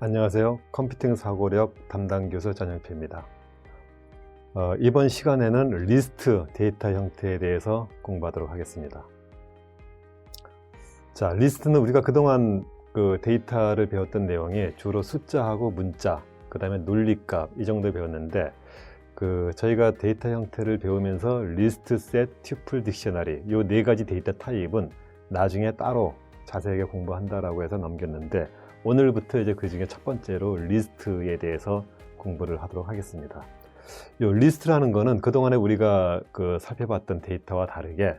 안녕하세요. 컴퓨팅 사고력 담당 교수 전영표입니다. 이번 시간에는 리스트 데이터 형태에 대해서 공부하도록 하겠습니다. 자, 리스트는 우리가 그동안 그 데이터를 배웠던 내용이 주로 숫자하고 문자, 그 다음에 논리값 이 정도 배웠는데 저희가 데이터 형태를 배우면서 리스트, 셋, 튜플, 딕셔너리 이 네 가지 데이터 타입은 나중에 따로 자세하게 공부한다라고 해서 넘겼는데 오늘부터 이제 그 중에 첫 번째로 리스트에 대해서 공부를 하도록 하겠습니다. 이 리스트라는 거는 그동안에 우리가 살펴봤던 데이터와 다르게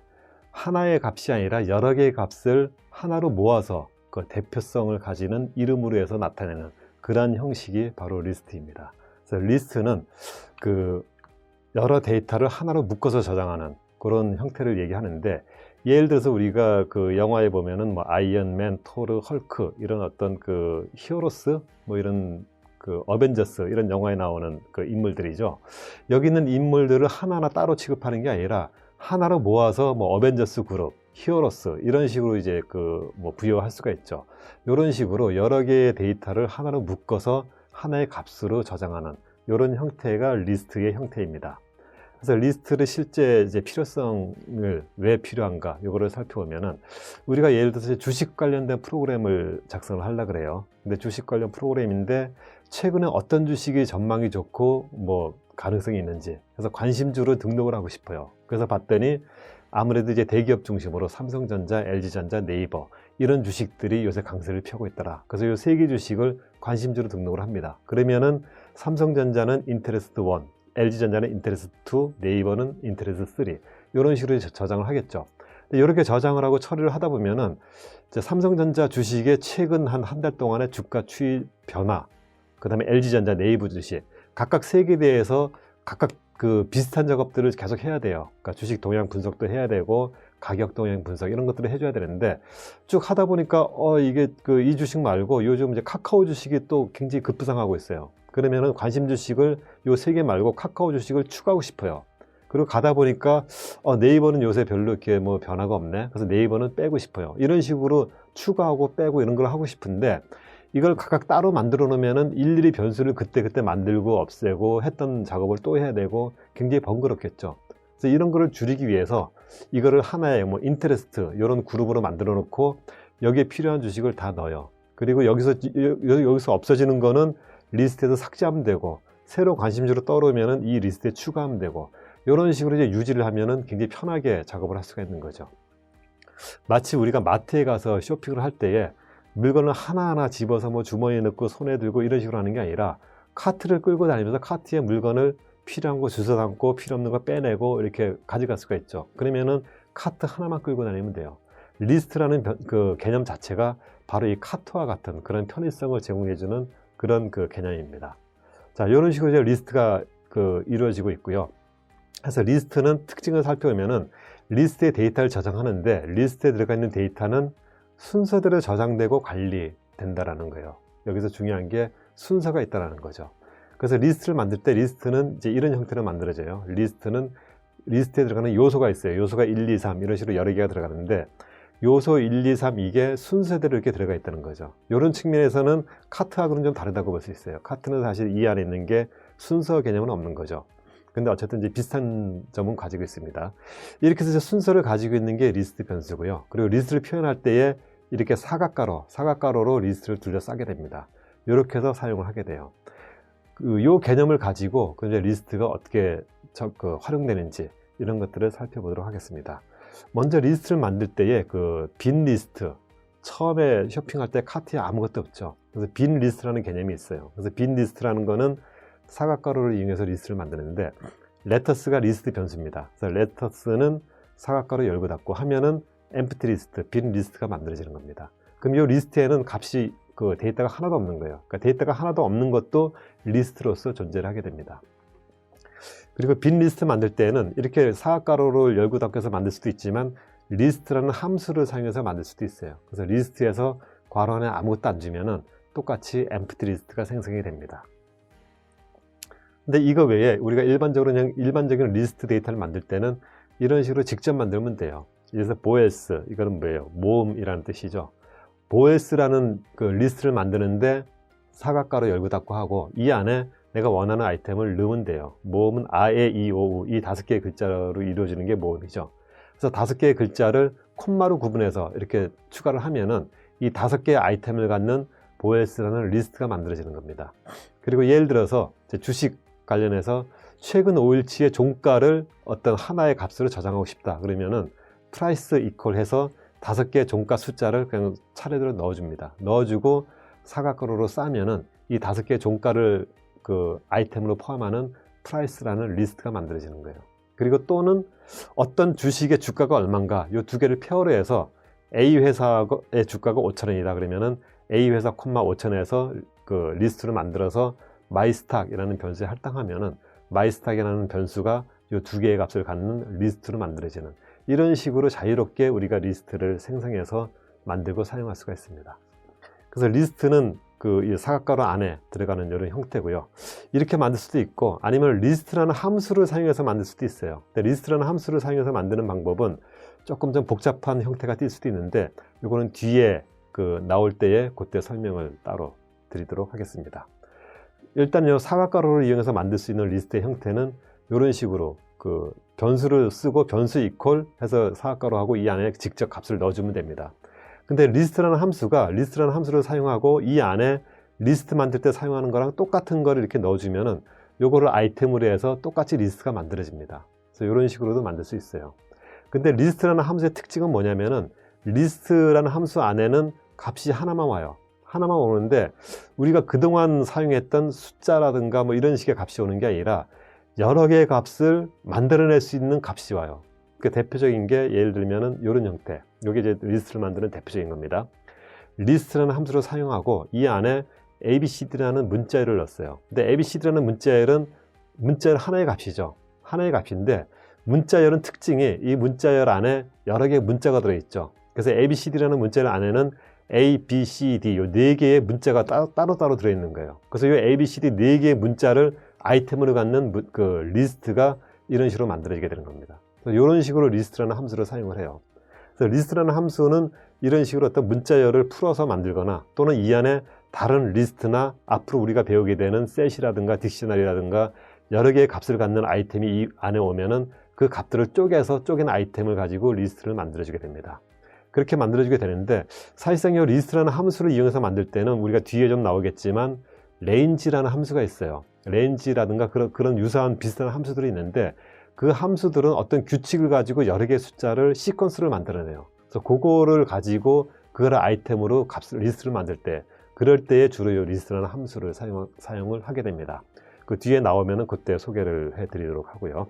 하나의 값이 아니라 여러 개의 값을 하나로 모아서 그 대표성을 가지는 이름으로 해서 나타내는 그런 형식이 바로 리스트입니다. 그래서 리스트는 여러 데이터를 하나로 묶어서 저장하는 그런 형태를 얘기하는데, 예를 들어서 우리가 영화에 보면은 아이언맨, 토르, 헐크 이런 어떤 히어로스 이런 어벤져스 이런 영화에 나오는 인물들이죠. 여기 있는 인물들을 하나하나 따로 취급하는 게 아니라 하나로 모아서 어벤져스 그룹, 히어로스 이런 식으로 이제 부여할 수가 있죠. 이런 식으로 여러 개의 데이터를 하나로 묶어서 하나의 값으로 저장하는 이런 형태가 리스트의 형태입니다. 그래서 리스트를 실제 이제 필요성을 왜 필요한가 이거를 살펴보면은, 우리가 예를 들어서 주식 관련된 프로그램을 작성을 하려고 그래요. 근데 주식 관련 프로그램인데 최근에 어떤 주식이 전망이 좋고 가능성이 있는지, 그래서 관심주로 등록을 하고 싶어요. 그래서 봤더니 아무래도 이제 대기업 중심으로 삼성전자, LG전자, 네이버 이런 주식들이 요새 강세를 펴고 있더라. 그래서 이 세 개 주식을 관심주로 등록을 합니다. 그러면은 삼성전자는 인터레스트 1, LG전자는 인터레스트 2, 네이버는 인터레스트 3 이런 식으로 저장을 하겠죠. 이렇게 저장을 하고 처리를 하다 보면은 삼성전자 주식의 최근 한 달 동안의 주가 추이 변화, 그 다음에 LG전자, 네이버 주식 각각 세 개 대해서 각각 비슷한 작업들을 계속 해야 돼요. 그러니까 주식 동향 분석도 해야 되고 가격 동향 분석 이런 것들을 해줘야 되는데, 쭉 하다 보니까 이게 이 주식 말고 요즘 이제 카카오 주식이 또 굉장히 급부상하고 있어요. 그러면은 관심 주식을 요 세 개 말고 카카오 주식을 추가하고 싶어요. 그리고 가다 보니까 네이버는 요새 별로 이렇게 변화가 없네. 그래서 네이버는 빼고 싶어요. 이런 식으로 추가하고 빼고 이런 걸 하고 싶은데, 이걸 각각 따로 만들어 놓으면은 일일이 변수를 그때 만들고 없애고 했던 작업을 또 해야 되고 굉장히 번거롭겠죠. 그래서 이런 거를 줄이기 위해서 이거를 하나의 인터레스트 이런 그룹으로 만들어 놓고 여기에 필요한 주식을 다 넣어요. 그리고 여기서 없어지는 거는 리스트에서 삭제하면 되고, 새로 관심주로 떠오르면은 이 리스트에 추가하면 되고, 이런 식으로 이제 유지를 하면은 굉장히 편하게 작업을 할 수가 있는 거죠. 마치 우리가 마트에 가서 쇼핑을 할 때에 물건을 하나하나 집어서 주머니에 넣고 손에 들고 이런 식으로 하는 게 아니라 카트를 끌고 다니면서 카트에 물건을 필요한 거 주워 담고 필요 없는 거 빼내고 이렇게 가져갈 수가 있죠. 그러면은 카트 하나만 끌고 다니면 돼요. 리스트라는 개념 자체가 바로 이 카트와 같은 그런 편의성을 제공해주는 그런 개념입니다. 자, 이런 식으로 이제 리스트가 이루어지고 있고요. 그래서 리스트는 특징을 살펴보면은, 리스트에 데이터를 저장하는데 리스트에 들어가 있는 데이터는 순서대로 저장되고 관리된다라는 거예요. 여기서 중요한 게 순서가 있다라는 거죠. 그래서 리스트를 만들 때 리스트는 이제 이런 형태로 만들어져요. 리스트에 들어가는 요소가 있어요. 요소가 1, 2, 3 이런 식으로 여러 개가 들어가는데, 요소 1, 2, 3 이게 순서대로 이렇게 들어가 있다는 거죠. 이런 측면에서는 카트하고는 좀 다르다고 볼 수 있어요. 카트는 사실 이 안에 있는 게 순서 개념은 없는 거죠. 근데 어쨌든 이제 비슷한 점은 가지고 있습니다. 이렇게 해서 순서를 가지고 있는 게 리스트 변수고요. 그리고 리스트를 표현할 때에 이렇게 사각가로로 리스트를 둘러싸게 됩니다. 이렇게 해서 사용을 하게 돼요. 이 개념을 가지고 이제 리스트가 어떻게 활용되는지 이런 것들을 살펴보도록 하겠습니다. 먼저 리스트를 만들 때에 빈 리스트, 처음에 쇼핑할 때 카트에 아무것도 없죠. 그래서 빈 리스트라는 개념이 있어요. 그래서 빈 리스트라는 거는 사각가로를 이용해서 리스트를 만드는데, 레터스가 리스트 변수입니다. 그래서 레터스는 사각가로 열고 닫고 하면은 엠프티 리스트, 빈 리스트가 만들어지는 겁니다. 그럼 이 리스트에는 값이 데이터가 하나도 없는 거예요. 그러니까 데이터가 하나도 없는 것도 리스트로서 존재를 하게 됩니다. 그리고 빈 리스트 만들 때는 이렇게 사각가로를 열고 닫고 해서 만들 수도 있지만, 리스트라는 함수를 사용해서 만들 수도 있어요. 그래서 리스트에서 괄호 안에 아무것도 안 주면은 똑같이 엠프티 리스트가 생성이 됩니다. 근데 이거 외에 우리가 일반적인 리스트 데이터를 만들 때는 이런 식으로 직접 만들면 돼요. 그래서 보에스, 이거는 뭐예요? 모음이라는 뜻이죠. 보에스라는 리스트를 만드는데 사각가로 열고 닫고 하고 이 안에 내가 원하는 아이템을 넣으면 돼요. 모음은 아, 에, 이, 오, 우 이 5개의 글자로 이루어지는 게 모음이죠. 그래서 5개의 글자를 콤마로 구분해서 이렇게 추가를 하면은 이 5개의 아이템을 갖는 보엘스라는 리스트가 만들어지는 겁니다. 그리고 예를 들어서 주식 관련해서 최근 5일치의 종가를 어떤 하나의 값으로 저장하고 싶다 그러면은 price equal 해서 5개의 종가 숫자를 그냥 차례대로 넣어줍니다. 넣어주고 사각가로로 싸면은 이 5개의 종가를 그 아이템으로 포함하는 price라는 리스트가 만들어지는 거예요. 그리고 또는 어떤 주식의 주가가 얼마인가 이 2개를 페어로 해서 A 회사의 주가가 5,000원이다 그러면은 A 회사 콤마 5,000원에서 그 리스트를 만들어서 마이스탁이라는 변수에 할당하면은 마이스탁이라는 변수가 이 2개의 값을 갖는 리스트로 만들어지는 이런 식으로 자유롭게 우리가 리스트를 생성해서 만들고 사용할 수가 있습니다. 그래서 리스트는 그 사각가로 안에 들어가는 이런 형태고요. 이렇게 만들 수도 있고 아니면 리스트라는 함수를 사용해서 만들 수도 있어요. 근데 리스트라는 함수를 사용해서 만드는 방법은 조금 좀 복잡한 형태가 될 수도 있는데 이거는 뒤에 그 나올 때에 그때 설명을 따로 드리도록 하겠습니다. 일단 이 사각가로를 이용해서 만들 수 있는 리스트의 형태는 이런 식으로 그 변수를 쓰고 변수 이퀄 해서 사각가로 하고 이 안에 직접 값을 넣어주면 됩니다. 근데 리스트라는 함수를 사용하고 이 안에 리스트 만들 때 사용하는 거랑 똑같은 거를 이렇게 넣어주면은 요거를 아이템으로 해서 똑같이 리스트가 만들어집니다. 그래서 이런 식으로도 만들 수 있어요. 근데 리스트라는 함수의 특징은 뭐냐면은 리스트라는 함수 안에는 값이 하나만 와요. 하나만 오는데 우리가 그동안 사용했던 숫자라든가 뭐 이런 식의 값이 오는 게 아니라 여러 개의 값을 만들어낼 수 있는 값이 와요. 그 대표적인 게 예를 들면은 이런 형태. 이게 이제 리스트를 만드는 대표적인 겁니다. 리스트라는 함수를 사용하고 이 안에 ABCD라는 문자열을 넣었어요. 근데 ABCD라는 문자열은 문자열 하나의 값이죠. 하나의 값인데 문자열은 특징이 이 문자열 안에 여러 개의 문자가 들어있죠. 그래서 ABCD라는 문자열 안에는 A, B, C, D 이 4개의 문자가 따로따로 들어있는 거예요. 그래서 이 ABCD 4개의 문자를 아이템으로 갖는 그 리스트가 이런 식으로 만들어지게 되는 겁니다. 이런 식으로 리스트라는 함수를 사용을 해요. 그래서 리스트라는 함수는 이런 식으로 어떤 문자열을 풀어서 만들거나 또는 이 안에 다른 리스트나 앞으로 우리가 배우게 되는 셋이라든가 딕셔너리라든가 여러 개의 값을 갖는 아이템이 이 안에 오면은 그 값들을 쪼개서 쪼갠 아이템을 가지고 리스트를 만들어주게 됩니다. 그렇게 만들어주게 되는데 사실상 이 리스트라는 함수를 이용해서 만들 때는 우리가 뒤에 좀 나오겠지만 range라는 함수가 있어요. range라든가 그런 유사한 비슷한 함수들이 있는데 그 함수들은 어떤 규칙을 가지고 여러 개의 숫자를 시퀀스를 만들어내요. 그래서 그거를 가지고 그걸 아이템으로 리스트를 만들 때 그럴 때에 주로 이 리스트라는 함수를 사용을 하게 됩니다. 그 뒤에 나오면은 그때 소개를 해드리도록 하고요.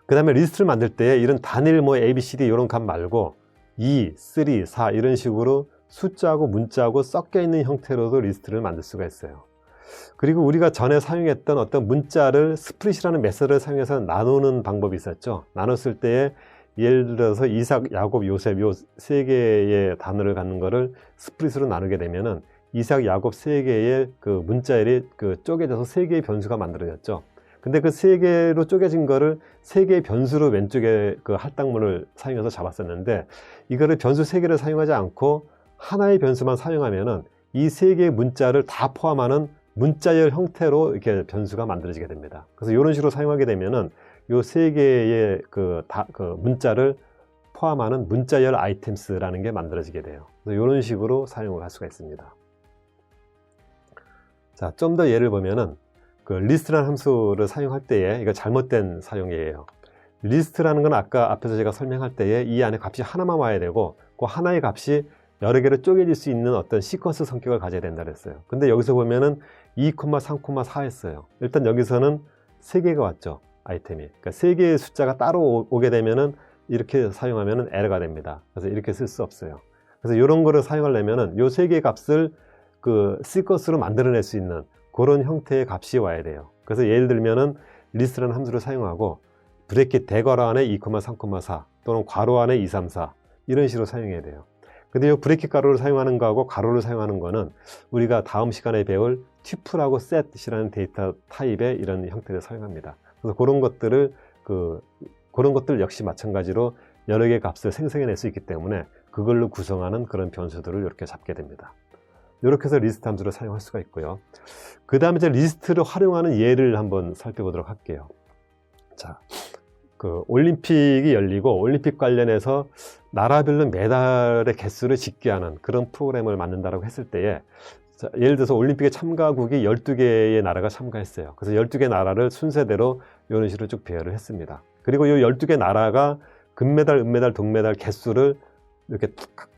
그 다음에 리스트를 만들 때 이런 단일 뭐 ABCD 이런 값 말고 2, 3, 4 이런 식으로 숫자하고 문자하고 섞여 있는 형태로도 리스트를 만들 수가 있어요. 그리고 우리가 전에 사용했던 어떤 문자를 스플릿이라는 메서드를 사용해서 나누는 방법이 있었죠. 나눴을 때에 예를 들어서 이삭, 야곱, 요셉 요 3개의 단어를 갖는 거를 스플릿으로 나누게 되면은 이삭, 야곱 3개의 그 문자열이 그 쪼개져서 3개의 변수가 만들어졌죠. 근데 그 3개로 쪼개진 거를 3개의 변수로 왼쪽에 그 할당문을 사용해서 잡았었는데 이거를 변수 3개를 사용하지 않고 하나의 변수만 사용하면은 이 3개의 문자를 다 포함하는 문자열 형태로 이렇게 변수가 만들어지게 됩니다. 그래서 이런 식으로 사용하게 되면은 이 3개의 그 문자를 포함하는 문자열 아이템스라는 게 만들어지게 돼요. 그래서 이런 식으로 사용을 할 수가 있습니다. 자, 좀 더 예를 보면은 그 리스트라는 함수를 사용할 때에 이거 잘못된 사용이에요. 리스트라는 건 아까 앞에서 제가 설명할 때에 이 안에 값이 하나만 와야 되고 그 하나의 값이 여러 개로 쪼개질 수 있는 어떤 시퀀스 성격을 가져야 된다 그랬어요. 근데 여기서 보면은 2, 3,4 했어요. 일단 여기서는 3개가 왔죠. 아이템이. 그러니까 3개의 숫자가 따로 오게 되면은 이렇게 사용하면은 에러가 됩니다. 그래서 이렇게 쓸 수 없어요. 그래서 이런 거를 사용하려면은 이 3개의 값을 그 시퀀스로 만들어낼 수 있는 그런 형태의 값이 와야 돼요. 그래서 예를 들면은 리스트라는 함수를 사용하고 브래킷 대괄호 안에 2, 3,4 또는 괄호 안에 2, 3, 4 이런 식으로 사용해야 돼요. 근데 이 브래킷 가로를 사용하는 거하고 가로를 사용하는 거는 우리가 다음 시간에 배울 튜플하고 셋이라는 데이터 타입의 이런 형태를 사용합니다. 그래서 그런 것들 역시 마찬가지로 여러 개의 값을 생성해낼 수 있기 때문에 그걸로 구성하는 그런 변수들을 이렇게 잡게 됩니다. 이렇게 해서 리스트 함수를 사용할 수가 있고요. 그 다음에 이제 리스트를 활용하는 예를 한번 살펴보도록 할게요. 자, 그 올림픽이 열리고 올림픽 관련해서 나라별로 메달의 개수를 집계하는 그런 프로그램을 만든다고 했을 때에, 자, 예를 들어서 올림픽에 참가국이 12개의 나라가 참가했어요. 그래서 12개 나라를 순서대로 이런 식으로 쭉 배열을 했습니다. 그리고 이 12개 나라가 금메달, 은메달, 동메달 개수를 이렇게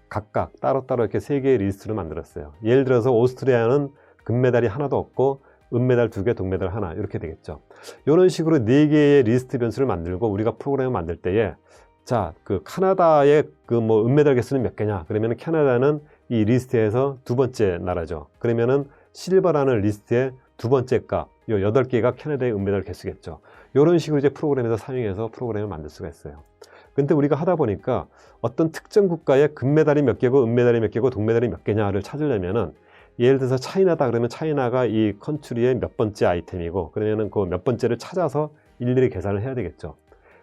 각각 따로따로 이렇게 3개의 리스트를 만들었어요. 예를 들어서 오스트리아는 금메달이 하나도 없고 은메달 2개, 동메달 하나, 이렇게 되겠죠. 이런 식으로 4개의 리스트 변수를 만들고 우리가 프로그램을 만들 때에, 자, 그 카나다의 그 뭐 은메달 개수는 몇 개냐? 그러면은 캐나다는 이 리스트에서 2번째 나라죠. 그러면은 실버라는 리스트의 2번째 값, 요 8개가 캐나다의 은메달 개수겠죠. 이런 식으로 이제 프로그램에서 사용해서 프로그램을 만들 수가 있어요. 근데 우리가 하다 보니까 어떤 특정 국가의 금메달이 몇 개고 은메달이 몇 개고 동메달이 몇 개냐를 찾으려면은, 예를 들어서 차이나다 그러면 차이나가 이 컨트리의 몇 번째 아이템이고, 그러면은 그 몇 번째를 찾아서 일일이 계산을 해야 되겠죠.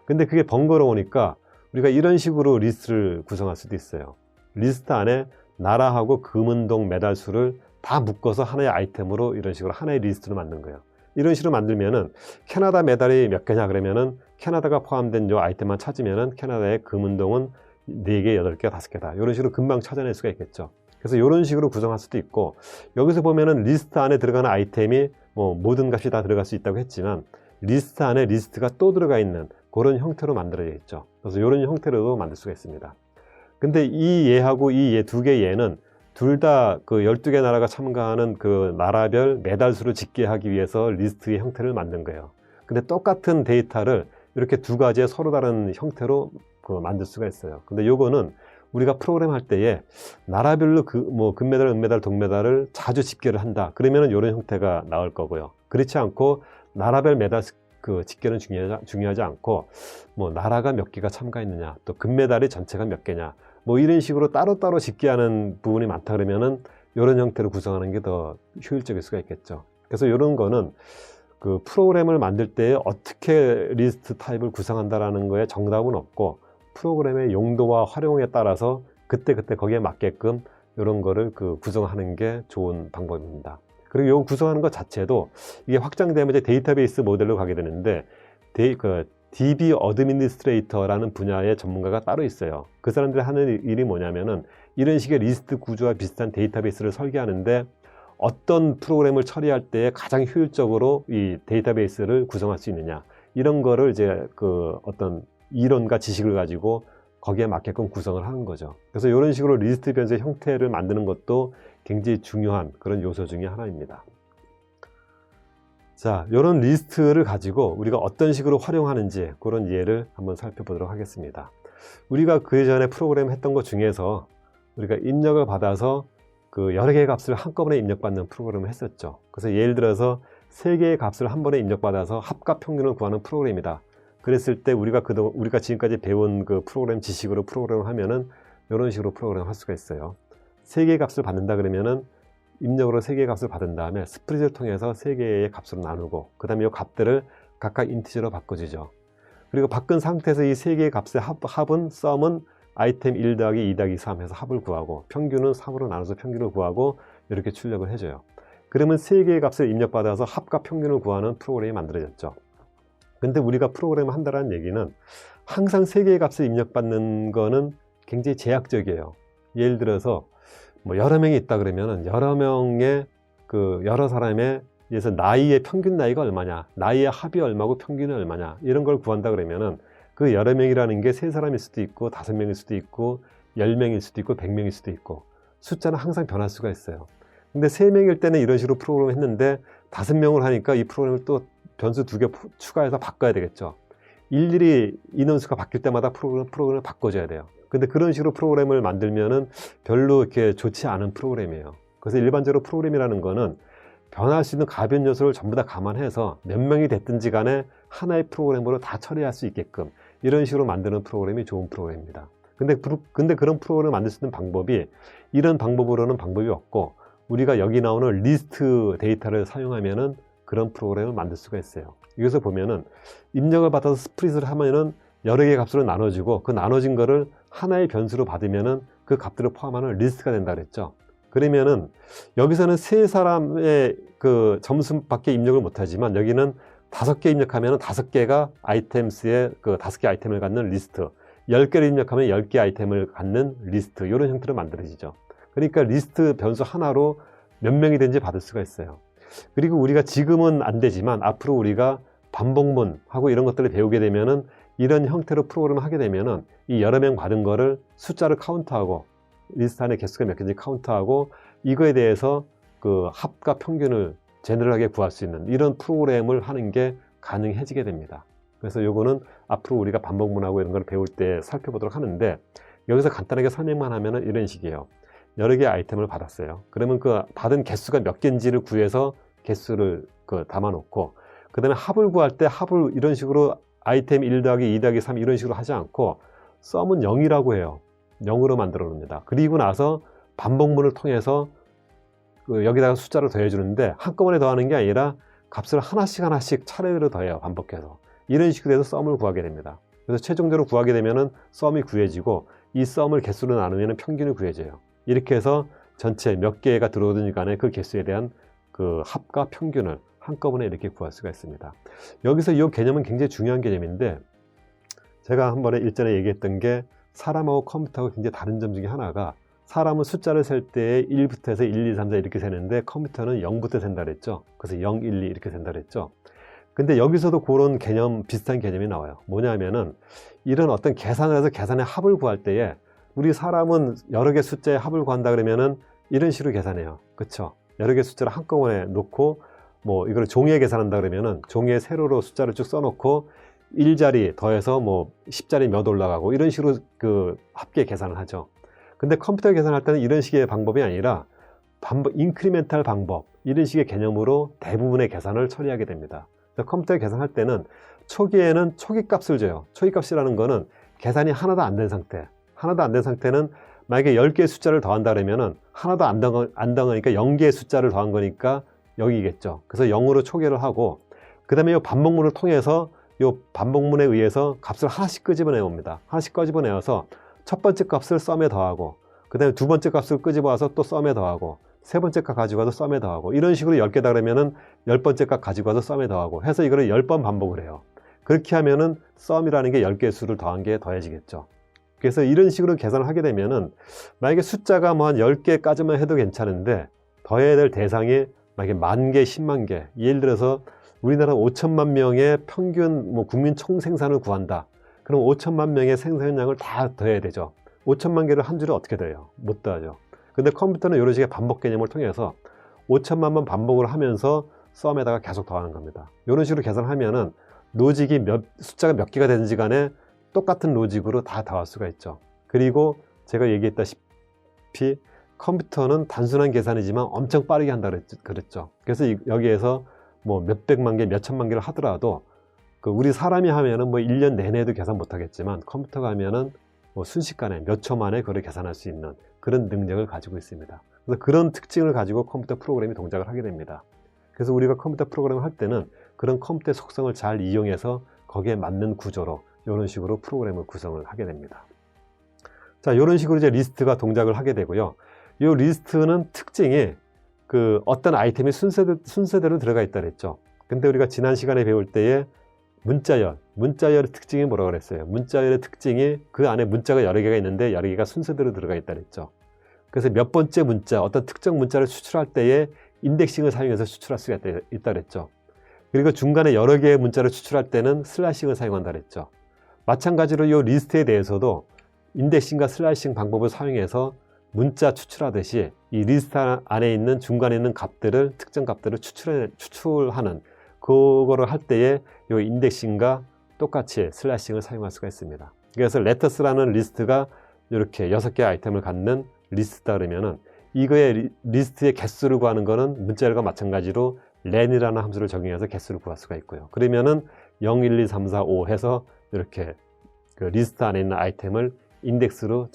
근데 그게 번거로우니까 우리가 이런 식으로 리스트를 구성할 수도 있어요. 리스트 안에 나라하고 금은동 메달 수를 다 묶어서 하나의 아이템으로 이런 식으로 하나의 리스트로 만든 거예요. 이런 식으로 만들면은 캐나다 메달이 몇 개냐 그러면은 캐나다가 포함된 요 아이템만 찾으면은 캐나다의 금은동은 4개, 8개, 5개다. 이런 식으로 금방 찾아낼 수가 있겠죠. 그래서 이런 식으로 구성할 수도 있고, 여기서 보면은 리스트 안에 들어가는 아이템이 뭐 모든 값이 다 들어갈 수 있다고 했지만 리스트 안에 리스트가 또 들어가 있는 그런 형태로 만들어져 있죠. 그래서 이런 형태로도 만들 수가 있습니다. 근데 이 예하고 이 예 2개 예는 둘 다 그 12개 나라가 참가하는 그 나라별 메달 수를 집계하기 위해서 리스트의 형태를 만든 거예요. 근데 똑같은 데이터를 이렇게 2가지의 서로 다른 형태로 만들 수가 있어요. 근데 요거는 우리가 프로그램 할 때에 나라별로 그 뭐 금메달, 은메달, 동메달을 자주 집계를 한다. 그러면은 이런 형태가 나올 거고요. 그렇지 않고 나라별 메달 그 집계는 중요하지 않고, 뭐 나라가 몇 개가 참가했느냐, 또 금메달이 전체가 몇 개냐, 뭐 이런 식으로 따로따로 집계하는 부분이 많다 그러면은 이런 형태로 구성하는 게 더 효율적일 수가 있겠죠. 그래서 이런 거는 그 프로그램을 만들 때 어떻게 리스트 타입을 구성한다라는 거에 정답은 없고, 프로그램의 용도와 활용에 따라서 그때그때 거기에 맞게끔 이런 거를 그 구성하는 게 좋은 방법입니다. 그리고 이 구성하는 것 자체도 이게 확장되면 이제 데이터베이스 모델로 가게 되는데, DB 어드미니스트레이터라는 분야의 전문가가 따로 있어요. 그 사람들이 하는 일이 뭐냐면은 이런 식의 리스트 구조와 비슷한 데이터베이스를 설계하는데, 어떤 프로그램을 처리할 때 가장 효율적으로 이 데이터베이스를 구성할 수 있느냐, 이런 거를 이제 그 어떤 이론과 지식을 가지고 거기에 맞게끔 구성을 하는 거죠. 그래서 이런 식으로 리스트 변수의 형태를 만드는 것도 굉장히 중요한 그런 요소 중에 하나입니다. 자, 이런 리스트를 가지고 우리가 어떤 식으로 활용하는지 그런 예를 한번 살펴보도록 하겠습니다. 우리가 그 전에 프로그램 했던 것 중에서 우리가 입력을 받아서 그 여러 개의 값을 한꺼번에 입력받는 프로그램을 했었죠. 그래서 예를 들어서 3개의 값을 한 번에 입력받아서 합값 평균을 구하는 프로그램이다. 그랬을 때 우리가 지금까지 배운 그 프로그램 지식으로 프로그램을 하면은 이런 식으로 프로그램을 할 수가 있어요. 3개의 값을 받는다 그러면은 입력으로 3개의 값을 받은 다음에 스프릿을 통해서 3개의 값으로 나누고, 그 다음에 이 값들을 각각 인티저로 바꿔주죠. 그리고 바꾼 상태에서 이 3개의 값의 합은, 썸은 아이템 1 더하기 2 더하기 3 해서 합을 구하고, 평균은 3으로 나눠서 평균을 구하고, 이렇게 출력을 해줘요. 그러면 3개의 값을 입력받아서 합과 평균을 구하는 프로그램이 만들어졌죠. 근데 우리가 프로그램을 한다는 얘기는 항상 3개의 값을 입력받는 거는 굉장히 제약적이에요. 예를 들어서 뭐 여러 명이 있다 그러면은 여러 사람의 예서 나이의 평균 나이가 얼마냐, 나이의 합이 얼마고 평균이 얼마냐, 이런 걸 구한다 그러면은 그 여러 명이라는 게 3사람일 수도 있고 5명일 수도 있고 10명일 수도 있고 100명일 수도 있고, 숫자는 항상 변할 수가 있어요. 근데 3명일 때는 이런 식으로 프로그램을 했는데 5명을 하니까 이 프로그램을 또 변수 2개 추가해서 바꿔야 되겠죠. 일일이 인원수가 바뀔 때마다 프로그램을 바꿔줘야 돼요. 근데 그런 식으로 프로그램을 만들면은 별로 이렇게 좋지 않은 프로그램이에요. 그래서 일반적으로 프로그램이라는 거는 변할 수 있는 가변 요소를 전부 다 감안해서 몇 명이 됐든지 간에 하나의 프로그램으로 다 처리할 수 있게끔 이런 식으로 만드는 프로그램이 좋은 프로그램입니다. 근데 그런 프로그램을 만들 수 있는 방법이, 이런 방법으로는 방법이 없고, 우리가 여기 나오는 리스트 데이터를 사용하면은 그런 프로그램을 만들 수가 있어요. 여기서 보면은 입력을 받아서 스프릿을 하면은 여러 개의 값으로 나눠지고, 그 나눠진 거를 하나의 변수로 받으면은 그 값들을 포함하는 리스트가 된다 그랬죠. 그러면은 여기서는 세 사람의 그 점수밖에 입력을 못하지만 여기는 5개 입력하면 5개가 아이템스의 그 5개 아이템을 갖는 리스트, 10개를 입력하면 10개 아이템을 갖는 리스트, 이런 형태로 만들어지죠. 그러니까 리스트 변수 하나로 몇 명이든지 받을 수가 있어요. 그리고 우리가 지금은 안 되지만 앞으로 우리가 반복문하고 이런 것들을 배우게 되면은 이런 형태로 프로그램을 하게 되면은 이 여러 명 받은 거를 숫자를 카운트하고 리스트 안에 개수가 몇 개인지 카운트하고 이거에 대해서 그 합과 평균을 제너럴하게 구할 수 있는 이런 프로그램을 하는 게 가능해지게 됩니다. 그래서 요거는 앞으로 우리가 반복문하고 이런 걸 배울 때 살펴보도록 하는데, 여기서 간단하게 설명만 하면은 이런 식이에요. 여러 개의 아이템을 받았어요. 그러면 그 받은 개수가 몇 개인지를 구해서 개수를 담아 놓고, 그 다음에 합을 구할 때 합을 이런 식으로 아이템 1 더하기 2 더하기 3 이런 식으로 하지 않고 썸은 0이라고 해요. 0으로 만들어 놓습니다. 그리고 나서 반복문을 통해서 여기다가 숫자를 더해 주는데 한꺼번에 더하는 게 아니라 값을 하나씩 차례대로 더해요. 반복해서. 이런 식으로 해서 썸을 구하게 됩니다. 그래서 최종적으로 구하게 되면은 썸이 구해지고 이 썸을 개수로 나누면 평균이 구해져요. 이렇게 해서 전체 몇 개가 들어오든지 간에 그 개수에 대한 그 합과 평균을 한꺼번에 이렇게 구할 수가 있습니다. 여기서 이 개념은 굉장히 중요한 개념인데, 제가 한 번에 일전에 얘기했던 게 사람하고 컴퓨터하고 굉장히 다른 점 중에 하나가, 사람은 숫자를 셀 때 1부터 해서 1, 2, 3, 4 이렇게 세는데 컴퓨터는 0부터 센다 그랬죠. 그래서 0, 1, 2 이렇게 센다 그랬죠. 근데 여기서도 그런 개념, 비슷한 개념이 나와요. 뭐냐면은 이런 어떤 계산을 해서 계산의 합을 구할 때에, 우리 사람은 여러 개 숫자의 합을 구한다 그러면은 이런 식으로 계산해요. 그쵸? 여러 개 숫자를 한꺼번에 놓고 뭐 이걸 종이에 계산한다 그러면은 종이에 세로로 숫자를 쭉 써놓고 1자리 더해서 뭐 10자리 몇 올라가고 이런 식으로 그 합계 계산을 하죠. 근데 컴퓨터 계산할 때는 이런 식의 방법이 아니라 인크리멘탈 방법, 이런 식의 개념으로 대부분의 계산을 처리하게 됩니다. 컴퓨터 계산할 때는 초기에는 초기 값을 줘요. 초기 값이라는 거는 계산이 하나도 안 된 상태, 하나도 안 된 상태는 만약에 10개의 숫자를 더한다 그러면은 하나도 안 더하니까 0개의 숫자를 더한 거니까 여기겠죠. 그래서 0으로 초기를 하고, 그 다음에 이 반복문을 통해서 이 반복문에 의해서 값을 하나씩 끄집어내 옵니다. 하나씩 끄집어내어서 첫 번째 값을 썸에 더하고, 그 다음에 두 번째 값을 끄집어와서 또 썸에 더하고, 세 번째 값 가지고 와서 썸에 더하고, 이런 식으로 10개다 그러면은 10번째 값 가지고 와서 썸에 더하고 해서 이거를 10번 반복을 해요. 그렇게 하면은 썸이라는 게 10개의 수를 더한 게 더해지겠죠. 그래서 이런 식으로 계산을 하게 되면은 만약에 숫자가 뭐 한 10개까지만 해도 괜찮은데 더해야 될 대상이 만약에 10,000개, 10만 개, 예를 들어서 우리나라 5천만 명의 평균 뭐 국민 총생산을 구한다. 그럼 5천만 명의 생산량을 다 더해야 되죠. 5천만 개를 한 줄에 어떻게 더해요? 못 더하죠. 근데 컴퓨터는 이런 식의 반복 개념을 통해서 5천만 번 반복을 하면서 썸에다가 계속 더하는 겁니다. 이런 식으로 계산하면은 로직이 숫자가 몇 개가 되는지 간에 똑같은 로직으로 다 더할 수가 있죠. 그리고 제가 얘기했다시피 컴퓨터는 단순한 계산이지만 엄청 빠르게 한다 그랬죠. 그래서 여기에서 뭐 몇백만 개, 몇천만 개를 하더라도 우리 사람이 하면은 뭐 1년 내내도 계산 못 하겠지만 컴퓨터가 하면은 뭐 순식간에 몇 초 만에 그걸 계산할 수 있는 그런 능력을 가지고 있습니다. 그래서 그런 특징을 가지고 컴퓨터 프로그램이 동작을 하게 됩니다. 그래서 우리가 컴퓨터 프로그램을 할 때는 그런 컴퓨터의 속성을 잘 이용해서 거기에 맞는 구조로 이런 식으로 프로그램을 구성을 하게 됩니다. 자, 이런 식으로 이제 리스트가 동작을 하게 되고요. 이 리스트는 특징이 어떤 아이템이 순서대로 들어가 있다 그랬죠. 근데 우리가 지난 시간에 배울 때에 문자열의 특징이 뭐라고 그랬어요? 문자열의 특징이 그 안에 문자가 여러 개가 있는데 여러 개가 순서대로 들어가 있다 그랬죠. 그래서 몇 번째 문자, 어떤 특정 문자를 추출할 때에 인덱싱을 사용해서 추출할 수가 있다 그랬죠. 그리고 중간에 여러 개의 문자를 추출할 때는 슬래싱을 사용한다 그랬죠. 마찬가지로 이 리스트에 대해서도 인덱싱과 슬래싱 방법을 사용해서 문자 추출하듯이 이 리스트 안에 있는 중간에 있는 값들을, 특정 값들을 추출하는 그거를 할 때에 이 인덱싱과 똑같이 슬래싱을 사용할 수가 있습니다. 그래서 레터스라는 리스트가 이렇게 6개의 아이템을 갖는 리스트다 그러면은 이거의 리스트의 개수를 구하는 거는 문자열과 마찬가지로 len이라는 함수를 적용해서 개수를 구할 수가 있고요. 그러면은 0, 1, 2, 3, 4, 5 해서 이렇게 리스트 안에 있는 아이템을 인덱스로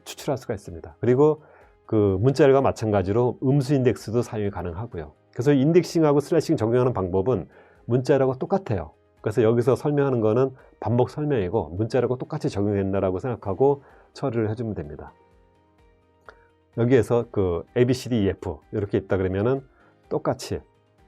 추출할 수가 있습니다. 그리고 문자열과 마찬가지로 음수 인덱스도 사용이 가능하고요. 그래서 인덱싱하고 슬래싱 적용하는 방법은 문자열하고 똑같아요. 그래서 여기서 설명하는 거는 반복 설명이고 문자열하고 똑같이 적용된다라고 생각하고 처리를 해주면 됩니다. 여기에서 그 A, B, C, D, E, F 이렇게 있다 그러면은 똑같이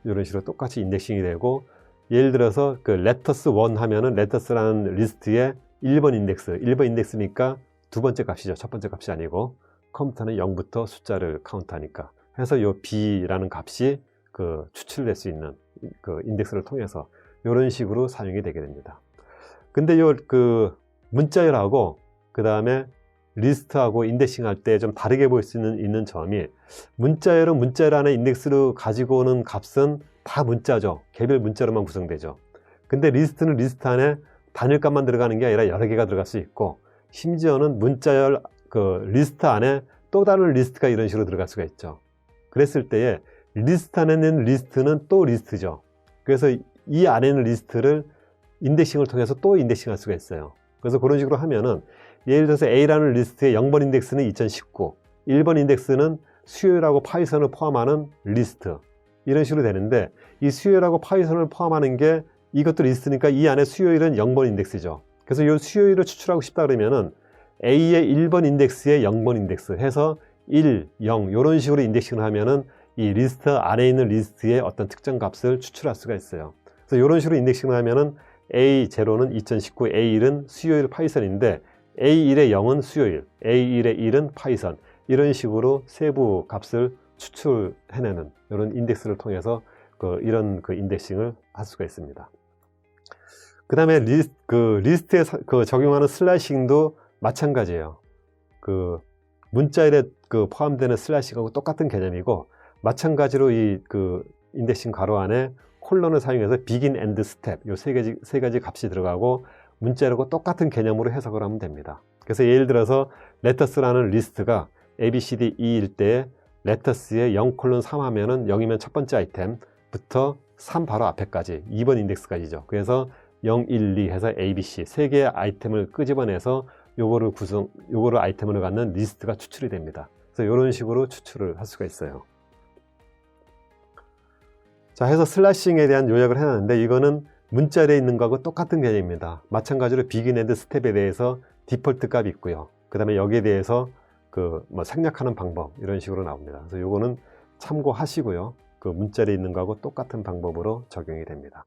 이런 식으로 똑같이 인덱싱이 되고, 예를 들어서 그 레터스 1 하면은 레터스라는 리스트에 1번 인덱스니까 두 번째 값이죠. 첫 번째 값이 아니고, 컴퓨터는 0부터 숫자를 카운트하니까 해서 요 B라는 값이 그 추출될 수 있는 그 인덱스를 통해서 이런 식으로 사용이 되게 됩니다. 근데 요 그 문자열하고 그 다음에 리스트하고 인덱싱 할 때 좀 다르게 볼 수 있는 점이, 문자열은 문자열 안에 인덱스로 가지고 오는 값은 다 문자죠. 개별 문자로만 구성되죠. 근데 리스트는 리스트 안에 단일값만 들어가는 게 아니라 여러 개가 들어갈 수 있고, 심지어는 문자열 그 리스트 안에 또 다른 리스트가 이런 식으로 들어갈 수가 있죠. 그랬을 때에 리스트 안에 있는 리스트는 또 리스트죠. 그래서 이 안에 있는 리스트를 인덱싱을 통해서 또 인덱싱할 수가 있어요. 그래서 그런 식으로 하면은, 예를 들어서 A라는 리스트의 0번 인덱스는 2019, 1번 인덱스는 수요일하고 파이썬을 포함하는 리스트, 이런 식으로 되는데, 이 수요일하고 파이썬을 포함하는 게 이것도 리스트니까 이 안에 수요일은 0번 인덱스죠. 그래서 이 수요일을 추출하고 싶다 그러면은 A의 1번 인덱스에 0번 인덱스 해서 1, 0 이런 식으로 인덱싱을 하면은 이 리스트 안에 있는 리스트의 어떤 특정 값을 추출할 수가 있어요. 그래서 이런 식으로 인덱싱을 하면은 A0는 2019, A1은 수요일 파이썬인데, A1의 0은 수요일, A1의 1은 파이썬, 이런 식으로 세부 값을 추출해내는 이런 인덱스를 통해서 이런 인덱싱을 할 수가 있습니다. 그 다음에 리스트에 적용하는 슬래싱도 마찬가지예요. 문자열에 포함되는 슬래싱하고 똑같은 개념이고, 마찬가지로 이 인덱싱 괄호 안에 콜론을 사용해서 begin, end, step 이 세 가지 값이 들어가고, 문자열하고 똑같은 개념으로 해석을 하면 됩니다. 그래서 예를 들어서 레터스라는 리스트가 A, B, C, D, E일 때 레터스에 0:3 하면은 0이면 첫 번째 아이템부터 3 바로 앞에까지 2번 인덱스까지죠. 그래서 0, 1, 2 해서 A, B, C 세 개의 아이템을 끄집어내서 요거를 아이템으로 갖는 리스트가 추출이 됩니다. 그래서 이런 식으로 추출을 할 수가 있어요. 자, 해서 슬래싱에 대한 요약을 해놨는데, 이거는 문자열에 있는 거하고 똑같은 개념입니다. 마찬가지로 begin, end, step에 대해서 디폴트 값이 있고요. 그 다음에 여기에 대해서 생략하는 방법 이런 식으로 나옵니다. 그래서 요거는 참고하시고요. 문자열에 있는 거하고 똑같은 방법으로 적용이 됩니다.